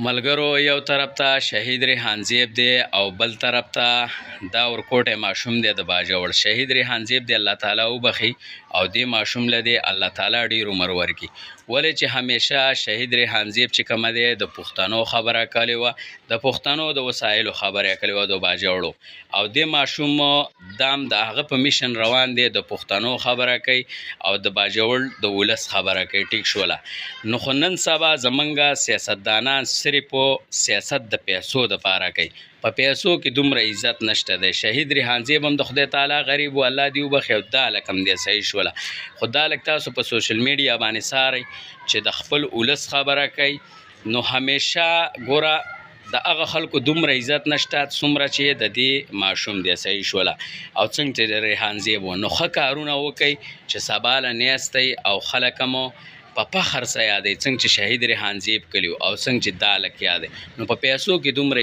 ملګرو یو طرف ته شهید ریحان زیب دی او بل طرف ته دا ورکوټی ماشوم دی د باجوړ. شهید ریحان زیب دی الله تعالی وبخي او دې ماشوم له دی الله تعالی ډېر عمر ورکړي. ولې چې همیشه شهید ریحان زیب چې کومه دی د پښتنو خبره کړې وه، د پښتنو د وسایلو خبره کړې وه د باجوړو، او دې ماشوم دام د هغه په میشن روان دی، د پښتنو خبره کوي او د باجوړ د ولس خبره کوي. ټیک شوله. نو خو نن سبا زمونږ سیاستدانان صرف سیاست د پیسو دپاره کوي. په پیسو کې دومره عزت نشته دی. شهید ریحان زیب هم د خدای تعالی غریب و، الله دې وبخي، او دا لک هم دی صحیح شوله. خو دا لک تاسو په سوشل میډیا باندې څارئ چې د خپل ولس خبره کوي، نو همیشه ګوره د هغه خلکو دومره عزت نشته څومره چې د دې ماشوم دی صحیح شوله. او څنګه چې د ریحان زیب و، نو ښه کارونه وکئ چې سبا له نیستی او خلک مو په فخر سره یادوي، څنګه چې شهید ریحان زیب کړي او څنګه چې دا لک یادوي. نو په پیسو کې دومره